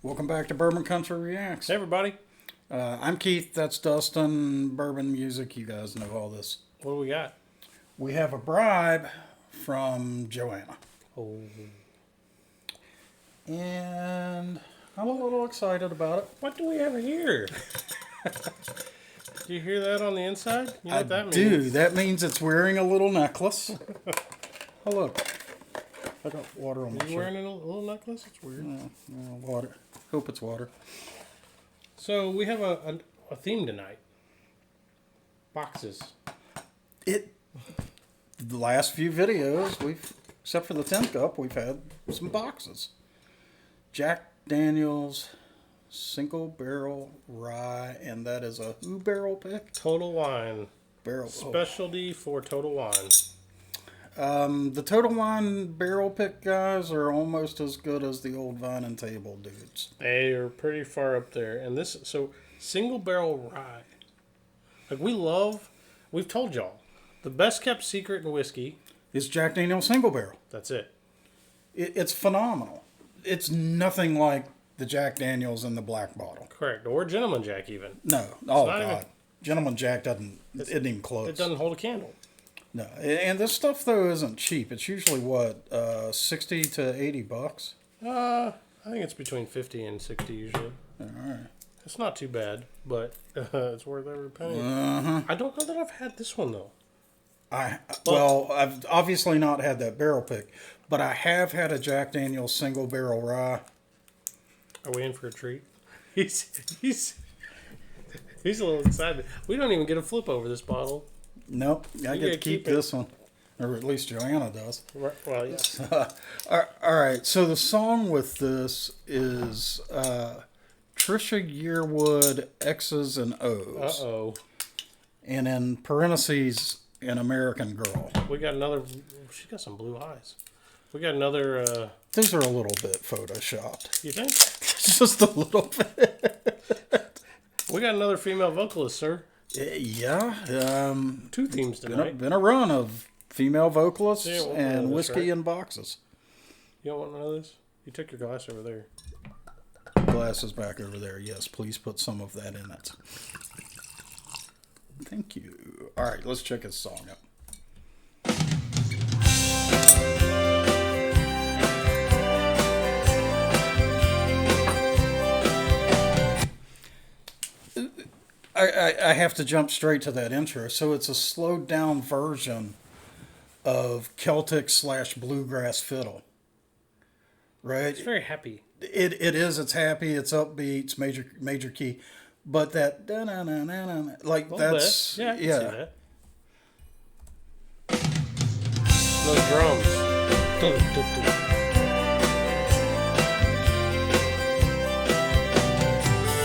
Welcome back to Bourbon Country Reacts. Hey, everybody. I'm Keith. That's Dustin. Bourbon music. You guys know all this. What do we got? We have a bribe from Joanna. Oh. And I'm a little excited about it. What do we have here? Do you hear that on the inside? You know what that means? Do. That means it's wearing a little necklace. Oh, look. I got water on my shirt. You wearing a little necklace? It's weird. Water. Hope it's water. So we have a theme tonight. Boxes. The last few videos, except for the 10th cup, we've had some boxes. Jack Daniel's single barrel rye, and that is a who barrel pick? Total Wine. Barrel. Specialty for Total Wine. The Total Wine barrel pick guys are almost as good as the old Vine and Table dudes. They are pretty far up there. And this, so single barrel rye. Like we've told y'all, the best kept secret in whiskey is Jack Daniel's single barrel. That's it. It's phenomenal. It's nothing like the Jack Daniel's in the black bottle. Correct. Or Gentleman Jack even. No. Oh, not God. even- Gentleman Jack isn't even close. It doesn't hold a candle. No, and this stuff though isn't cheap. It's usually what, $60 to $80. I think it's between 50 and 60 usually. All right. It's not too bad, but it's worth every penny. Uh-huh. I don't know that I've had this one though. I've obviously not had that barrel pick, but I have had a Jack Daniel's single barrel rye. Are we in for a treat? He's a little excited. We don't even get a flip over this bottle. Nope, I You get to gotta keep keep it. this one, or at least Joanna does. Well, yes. All right, so the song with this is Tricia Yearwood X's and O's. Uh-oh. And in parentheses, an American Girl. We got another. She's got some blue eyes. We got another. These are a little bit photoshopped. You think? Just a little bit. We got another female vocalist, sir. Yeah. Two themes tonight. Been a run of female vocalists Yeah, we'll and know this, whiskey right? in boxes. You don't want none of this? You took your glass over there. Glasses back over there. Yes, please put some of that in it. Thank you. All right, let's check his song out. I have to jump straight to that intro. So it's a slowed down version of Celtic / bluegrass fiddle, right? It's very happy. It is. It's happy. It's upbeat. It's major key, but that da-na-na-na-na, like that's Yeah, I can see that. Those drums.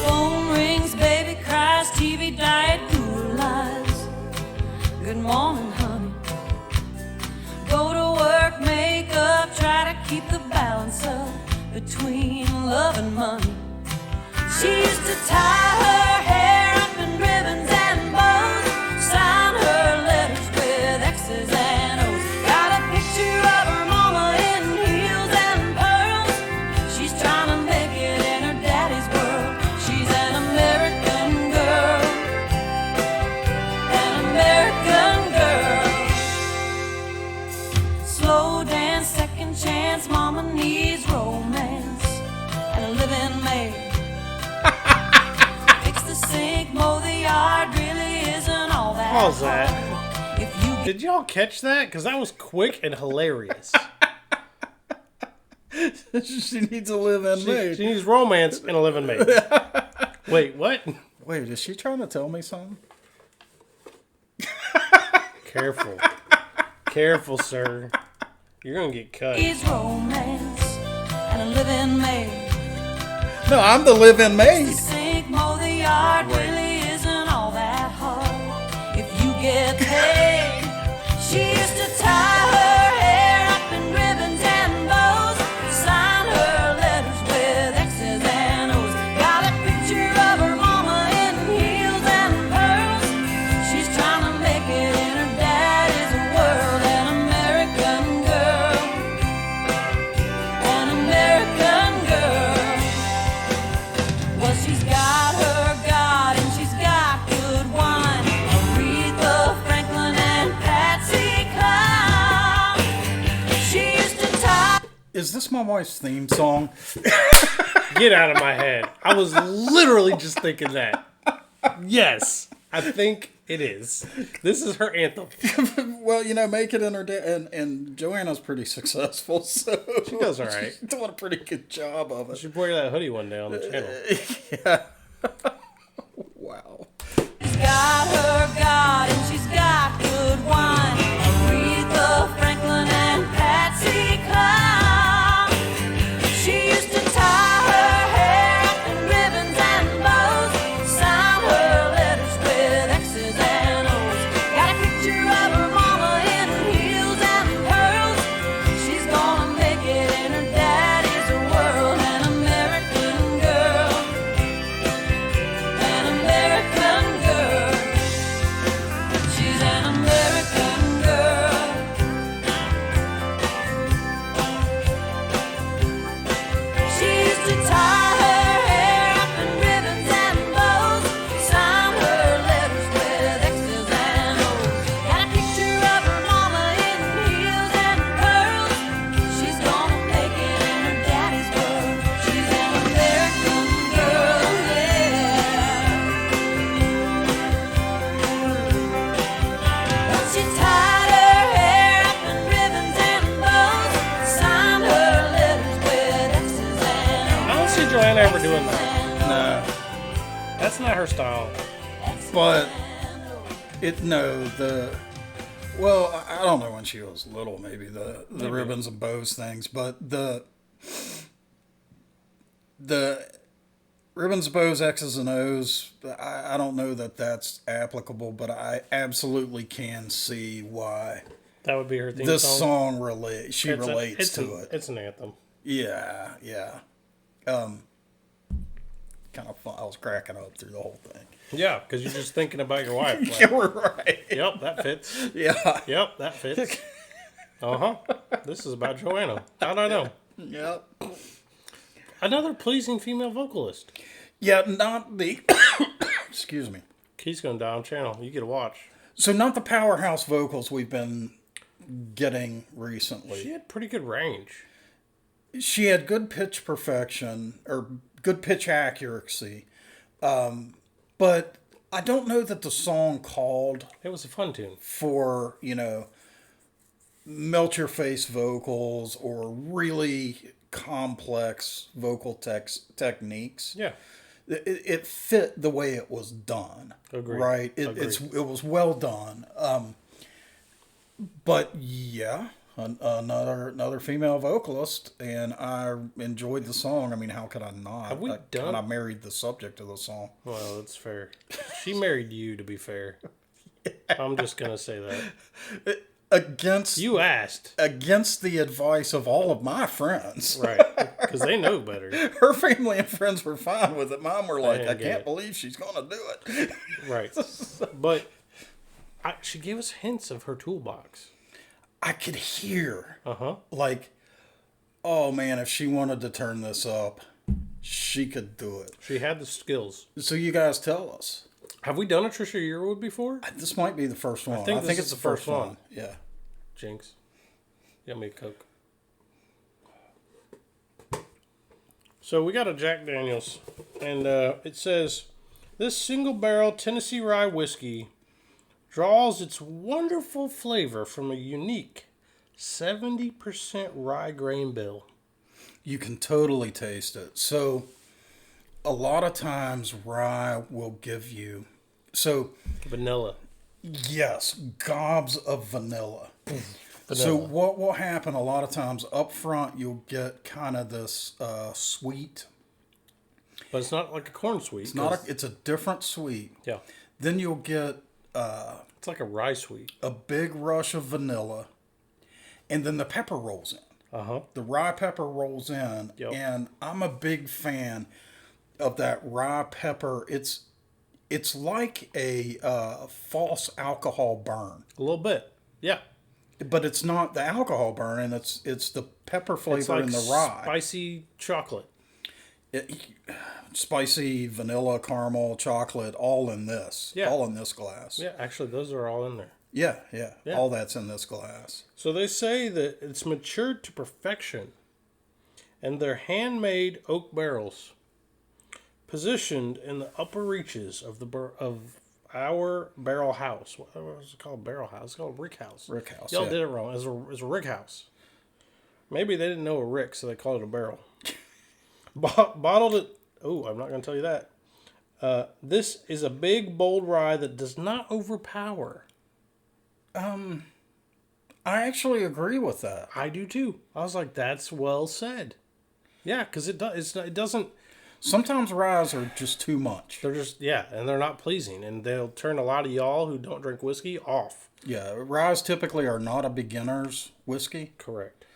Phone rings, baby cries, TV diet, Google lies. Good morning, honey. Go to work, make up, try to keep the balance up between love and money. She used to tie her hair up in ribbons and bows, sign her letters with X's and O's. Got a picture of her mama in heels and pearls. She's trying to make it in her daddy's world. She's an American girl, an American girl. Slow dance, second chance, mama needs romance and a living maid. Fix the sink, mow the yard, really isn't all that Pause that. hard. If you Did y'all catch that? Because that was quick and hilarious. she needs a live-in maid. She needs romance and a living maid. Wait, what? Wait, is she trying to tell me something? Careful. Careful, sir. You're going to get cut. needs romance and a living maid. No, I'm the live-in maid. Sink, mow the yard, Right. really isn't all that hard. If you get paid, she used to tie her hair up in ribbons and bows, sign her letters with X's and O's. Got a picture of her mama in heels and pearls. She's trying to make it in her daddy's world. An American girl, an American girl. this my wife's theme song? Get out of my head. I was literally just thinking that. Yes, I think it is. This is her anthem. Well, make it in her day. And Joanna's pretty successful, so. She does all right. She's doing a pretty good job of it. She wear that hoodie one day on the channel. Yeah. Wow. She's got her garden, she's got good wine. Aretha Franklin and Patsy Cline. She used to tie her hair up in ribbons and bows, sign her letters with X's and O's. Got a picture of her mama in heels and pearls. She's gonna make it in her daddy's world. An American girl, an American girl. She's an American girl. She used to tie her hair up in ribbons and bows, sign her letters with X's and O's. Got a picture of her mama in heels and pearls. She's gonna make it in her daddy's world. She's an American girl, yeah. But she tied her hair up in ribbons and bows, signed her letters with X's and O's. I don't see Joanna ever doing that. No. That's not her style. But well, I don't know when she was little, maybe the ribbons and bows things, but the ribbons, bows, X's and O's, I don't know that that's applicable, but I absolutely can see why That would be her theme this song. song relates to it. It's an anthem. Yeah. Kind of fun. I was cracking up through the whole thing. Yeah, because you're just thinking about your wife. Like, You were right. yep, that fits. Yeah. Yep, that fits. This is about Joanna. How'd I know? Yep. Another pleasing female vocalist. Yeah, not the. Excuse me. He's going to die on channel. You get to watch. So, not the powerhouse vocals we've been getting recently. She had pretty good range. She had good pitch perfection, or good pitch accuracy. But I don't know that the song called It was a fun tune. for, melt your face vocals or really complex vocal techniques. Yeah. It fit the way it was done. Agreed. Right? Agreed. It was well done. But yeah, another female vocalist, and I enjoyed the song. I mean, how could I not? Have we I done- kind of married the subject of the song. Well, that's fair. She married you, to be fair. I'm just going to say that. Against the advice of all of my friends. Right. Because they know better. Her family and friends were fine with it. Mine were like, didn't I get can't it. believe she's going to do it. Right. But she gave us hints of her toolbox. I could hear, Uh-huh. like, oh man, if she wanted to turn this up, she could do it. She had the skills. So you guys tell us. Have we done a Tricia Yearwood before? This might be the first one. I think think this it's is the the first first one. one. Yeah. Jinx. Get me a Coke. So we got a Jack Daniels, and it says, this single barrel Tennessee rye whiskey draws its wonderful flavor from a unique 70% rye grain bill. You can totally taste it. So a lot of times rye will give you, Vanilla. yes, gobs of vanilla. Vanilla. So what will happen a lot of times up front, you'll get kind of this sweet. But it's not like a corn sweet. It's a different sweet. Yeah. Then you'll get It's like a rye sweet. a big rush of vanilla, and then the pepper rolls in. Uh-huh. The rye pepper rolls in, Yep. and I'm a big fan of that rye pepper. It's like a false alcohol burn, A little bit. Yeah. but it's not the alcohol burn, and it's the pepper flavor It's like in the rye. spicy chocolate. Spicy vanilla, caramel, chocolate, all in this. Yeah. All in this glass. Yeah, actually, those are all in there. Yeah. All that's in this glass. So they say that it's matured to perfection and they're handmade oak barrels, positioned in the upper reaches of our barrel house. What was it called? Barrel house. It's called rick house. Rick house. Y'all yeah. did it wrong. It's a rick house. Maybe they didn't know a rick, so they called it a barrel. Bottled it. Oh, I'm not going to tell you that. This is a big, bold rye that does not overpower. I actually agree with that. I do too. I was like, that's well said. Yeah, because it doesn't. Sometimes ryes are just too much. They're just, yeah, and they're not pleasing, and they'll turn a lot of y'all who don't drink whiskey off. Yeah, ryes typically are not a beginner's whiskey. Correct.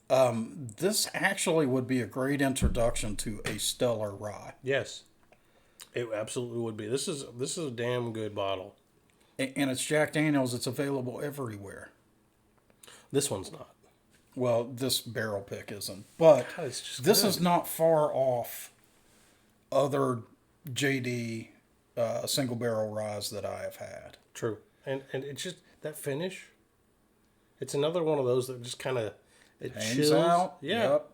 This actually would be a great introduction to a stellar rye. Yes, it absolutely would be. This is a damn good bottle. And it's Jack Daniels. It's available everywhere. This one's not. Well, this barrel pick isn't. But God, it's just this good. is not far off other JD single barrel ryes that I have had. True. And it's just that finish. It's another one of those that just kind of it Hangs chills out. Yeah. Yep.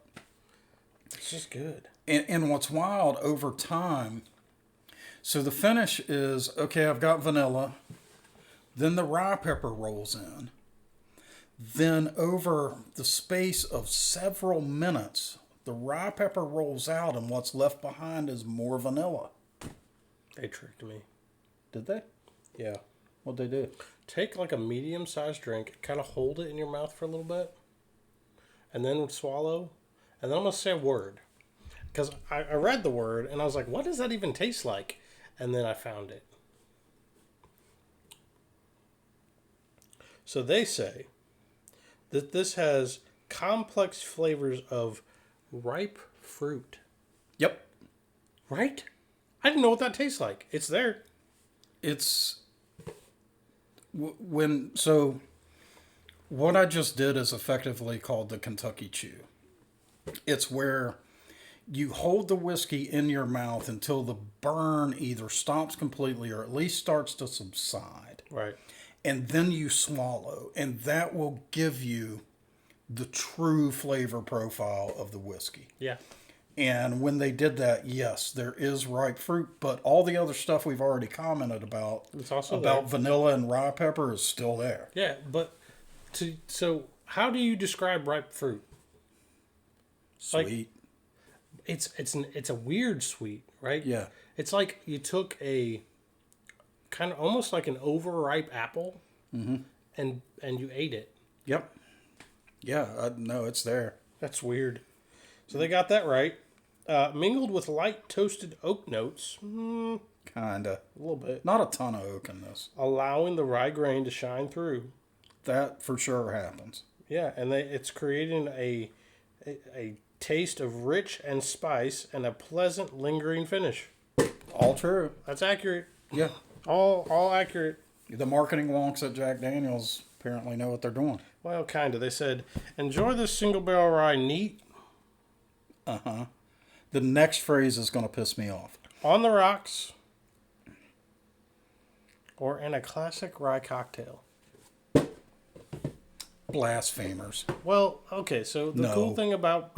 It's just good. And what's wild over time, so the finish is, okay, I've got vanilla. Then the rye pepper rolls in. Then over the space of several minutes, the rye pepper rolls out and what's left behind is more vanilla. They tricked me. Did they? Yeah. What'd they do? Take like a medium-sized drink, kind of hold it in your mouth for a little bit, and then swallow. And then I'm going to say a word. Because I read the word, and I was like, what does that even taste like? And then I found it. So they say that this has complex flavors of ripe fruit. Yep. Right? I didn't know what that tastes like. It's there. It's so what I just did is effectively called the Kentucky Chew. It's where you hold the whiskey in your mouth until the burn either stops completely or at least starts to subside. Right. And then you swallow, and that will give you the true flavor profile of the whiskey. Yeah. And when they did that, yes, there is ripe fruit, but all the other stuff we've already commented about, It's also about there. vanilla and rye pepper, is still there. Yeah, but so how do you describe ripe fruit? Like, Sweet. It's a weird sweet, right? Yeah. It's like you took a kind of almost like an overripe apple, and you ate it. Yep. Yeah, no, it's there. That's weird. So they got that right. Mingled with light toasted oak notes, a Kinda. little bit, Not a ton of oak in this. allowing the rye grain to shine through. That for sure happens. Yeah, and it's creating a taste of rich and spice and a pleasant lingering finish. All true. That's accurate. Yeah. All accurate. The marketing wonks at Jack Daniels apparently know what they're doing. Well, kind of. They said, enjoy this single barrel rye neat, The next phrase is going to piss me off. on the rocks, or in a classic rye cocktail. Blasphemers. Well, okay, so the No. cool thing about...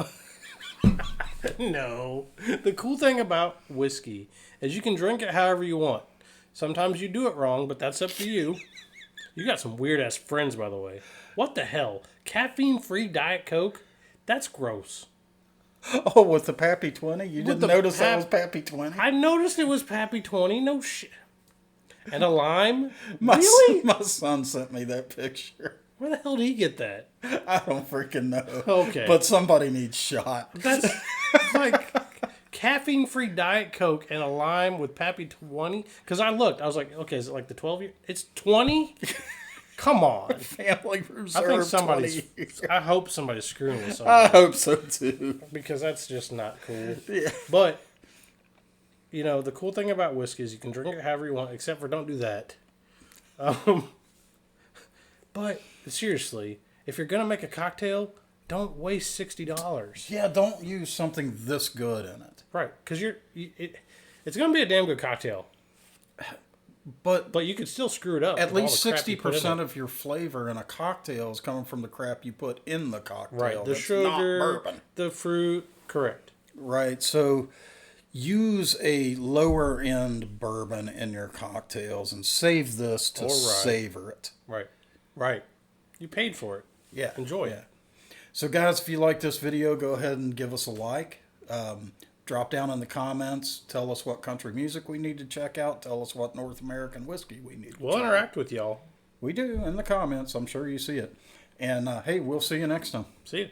No. The cool thing about whiskey is you can drink it however you want. Sometimes you do it wrong, but that's up to you. You got some weird-ass friends, by the way. What the hell? Caffeine-free Diet Coke? That's gross. Oh, with the Pappy 20? You didn't the notice that was Pappy 20? I noticed it was Pappy 20. No shit. And a lime? My Really? my son sent me that picture. Where the hell did he get that? I don't freaking know. Okay. But somebody needs shot. That's like caffeine-free Diet Coke and a lime with Pappy 20. Because I looked. I was like, okay, is it like the 12-year? It's 20? Come on. Family I Reserve think somebody's... 20 years. I hope somebody's screwing with I somebody. hope so too. Because that's just not cool. Yeah. But, you know, the cool thing about whiskey is you can drink it however you want, except for don't do that. But, seriously, if you're going to make a cocktail, don't waste $60. Yeah, don't use something this good in it. Right, because it's going to be a damn good cocktail. But But you could still screw it up. at with all least the crap you put in 60% it. of your flavor in a cocktail is coming from the crap you put in the cocktail. Right, the that's not sugar, bourbon. the fruit, Correct. Right. So use a lower end bourbon in your cocktails and save this to savor it. Right. Right. You paid for it. Yeah. Enjoy it. So, guys, if you like this video, go ahead and give us a like. Drop down in the comments. Tell us what country music we need to check out. Tell us what North American whiskey we need to We'll check interact with y'all. We do in the comments. I'm sure you see it. And, hey, we'll see you next time. See you.